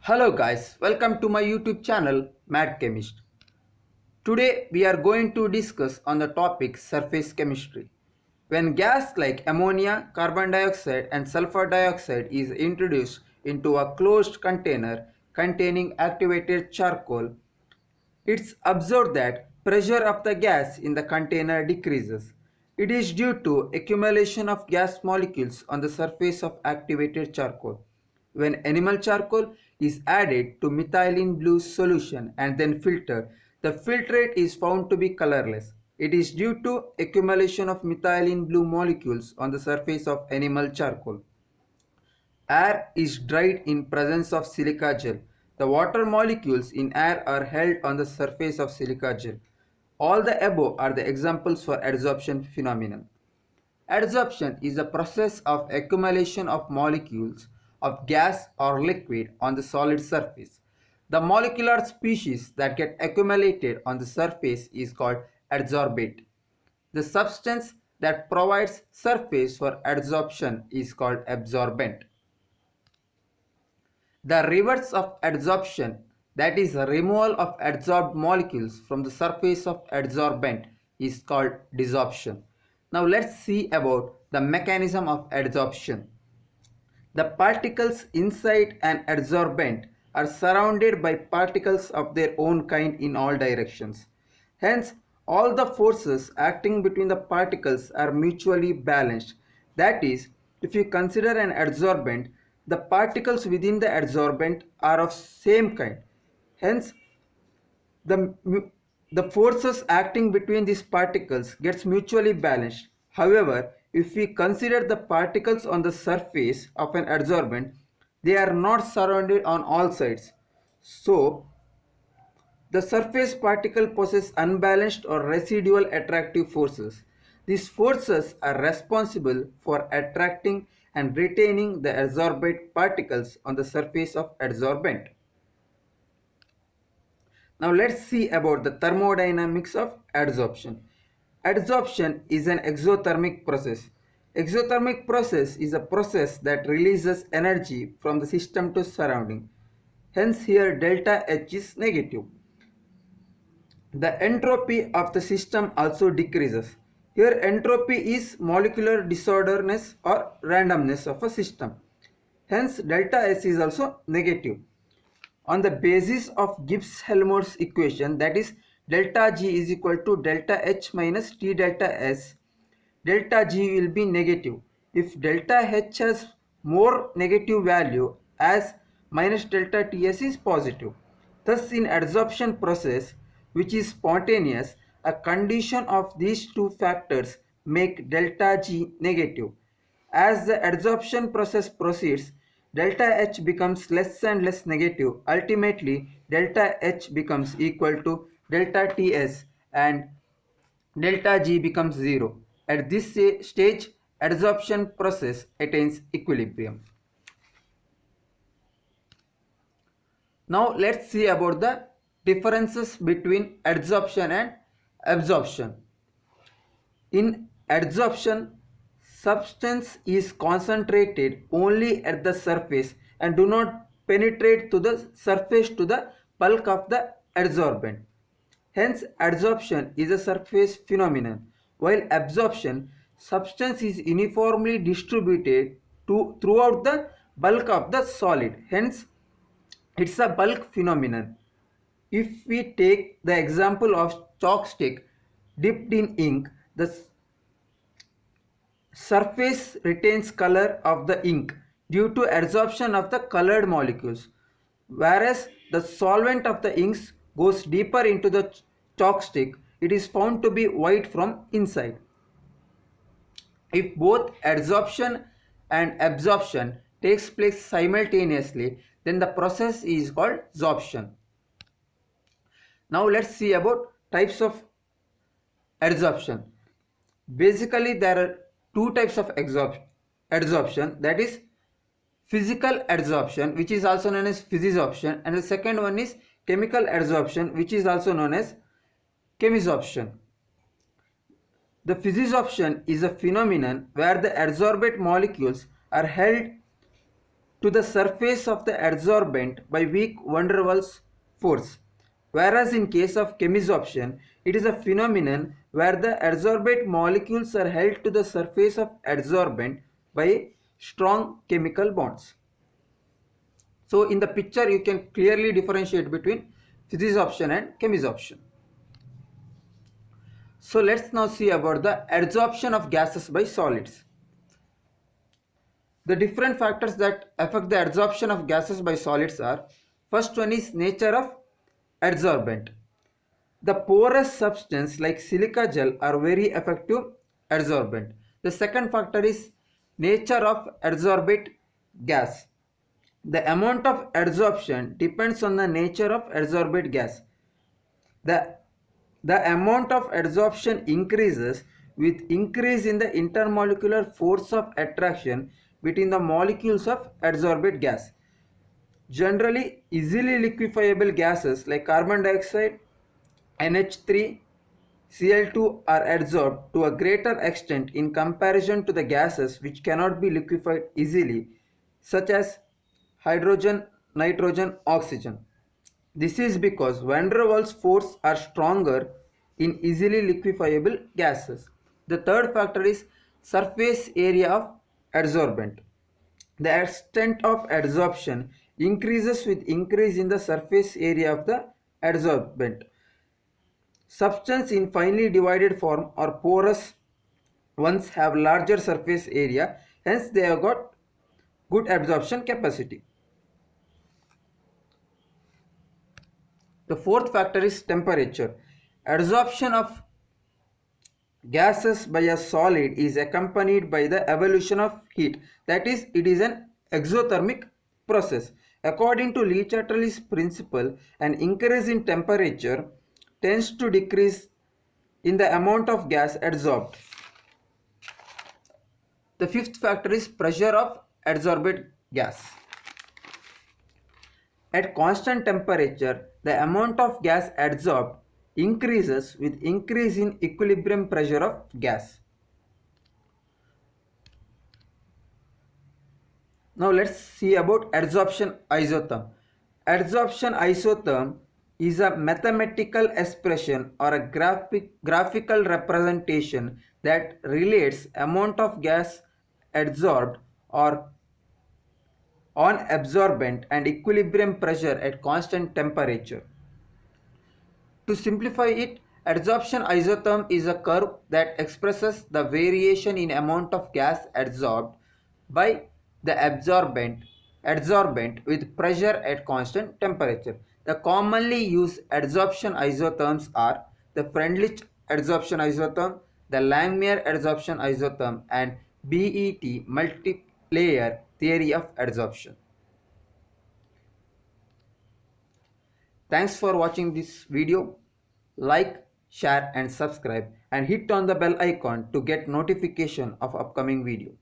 Hello guys, welcome to my YouTube channel Mad Chemist. Today we are going to discuss on the topic surface chemistry. When gas like ammonia, carbon dioxide and sulfur dioxide is introduced into a closed container containing activated charcoal, it's observed that pressure of the gas in the container decreases. It is due to accumulation of gas molecules on the surface of activated charcoal. When animal charcoal is added to methylene blue solution and then filtered, the filtrate is found to be colorless. It is due to accumulation of methylene blue molecules on the surface of animal charcoal. Air is dried in presence of silica gel. The water molecules in air are held on the surface of silica gel. All the above are the examples for adsorption phenomenon. Adsorption is the process of accumulation of molecules of gas or liquid on the solid surface. The molecular species that get accumulated on the surface is called adsorbate. The substance that provides surface for adsorption is called absorbent. The reverse of adsorption, that is removal of adsorbed molecules from the surface of adsorbent, is called desorption. Now let's see about the mechanism of adsorption. The particles inside an adsorbent are surrounded by particles of their own kind in all directions. Hence, all the forces acting between the particles are mutually balanced. That is, if you consider an adsorbent, the particles within the adsorbent are of same kind. Hence, the, the forces acting between these particles gets mutually balanced. However, if we consider the particles on the surface of an adsorbent, they are not surrounded on all sides. So, the surface particle possess unbalanced or residual attractive forces. These forces are responsible for attracting and retaining the adsorbate particles on the surface of adsorbent. Now let's see about the thermodynamics of adsorption. Adsorption is an exothermic process. Exothermic process is a process that releases energy from the system to surrounding. Hence here delta H is negative. The entropy of the system also decreases. Here entropy is molecular disorderness or randomness of a system. Hence delta S is also negative. On the basis of Gibbs-Helmholtz equation, that is delta G is equal to delta H minus T delta S, delta G will be negative if delta H has more negative value as minus delta Ts is positive. Thus in adsorption process, which is spontaneous, a condition of these two factors make delta G negative. As the adsorption process proceeds, delta H becomes less and less negative. Ultimately, delta H becomes equal to delta Ts and delta G becomes 0. At this stage, adsorption process attains equilibrium. Now let's see about the differences between adsorption and absorption. In adsorption, substance is concentrated only at the surface and do not penetrate to the surface to the bulk of the adsorbent. Hence, adsorption is a surface phenomenon, while absorption, substance is uniformly distributed throughout the bulk of the solid. Hence, it's a bulk phenomenon. If we take the example of chalk stick dipped in ink, the surface retains color of the ink due to adsorption of the colored molecules, whereas the solvent of the inks goes deeper into the chalk stick. It is found to be white from inside. If both adsorption and absorption takes place simultaneously, then the process is called sorption. Now let's see about types of adsorption. Basically, there are two types of adsorption, that is physical adsorption, which is also known as physisorption, and the second one is chemical adsorption, which is also known as chemisorption. The physisorption is a phenomenon where the adsorbate molecules are held to the surface of the adsorbent by weak van der Waals force. Whereas in case of chemisorption, it is a phenomenon where the adsorbate molecules are held to the surface of adsorbent by strong chemical bonds. So in the picture you can clearly differentiate between physisorption and chemisorption. So let's now see about the adsorption of gases by solids. The different factors that affect the adsorption of gases by solids are: first one is nature of adsorbent. The porous substance like silica gel are very effective adsorbent. The second factor is nature of adsorbate gas. The amount of adsorption depends on the nature of adsorbate gas. The, the amount of adsorption increases with increase in the intermolecular force of attraction between the molecules of adsorbate gas. Generally, easily liquefiable gases like carbon dioxide, NH3, Cl2 are adsorbed to a greater extent in comparison to the gases which cannot be liquefied easily, such as hydrogen, nitrogen, oxygen. This is because van der Waals force are stronger in easily liquefiable gases. The third factor is surface area of adsorbent. The extent of adsorption increases with increase in the surface area of the adsorbent. Substance in finely divided form or porous ones have larger surface area, hence they have got good absorption capacity. The fourth factor is temperature. Adsorption of gases by a solid is accompanied by the evolution of heat. That is, it is an exothermic process. According to Le Chatelier's principle, an increase in temperature tends to decrease in the amount of gas adsorbed. The fifth factor is pressure of adsorbate gas. At constant temperature, the amount of gas adsorbed increases with increase in equilibrium pressure of gas. Now let's see about adsorption isotherm. Adsorption isotherm is a mathematical expression or a graphical representation that relates amount of gas adsorbed or on absorbent and equilibrium pressure at constant temperature. To simplify it, adsorption isotherm is a curve that expresses the variation in amount of gas adsorbed by the adsorbent with pressure at constant temperature. The commonly used adsorption isotherms are the Freundlich adsorption isotherm, the Langmuir adsorption isotherm, and BET multilayer theory of adsorption. Thanks for watching this video. Like, share and subscribe and hit on the bell icon to get notification of upcoming video.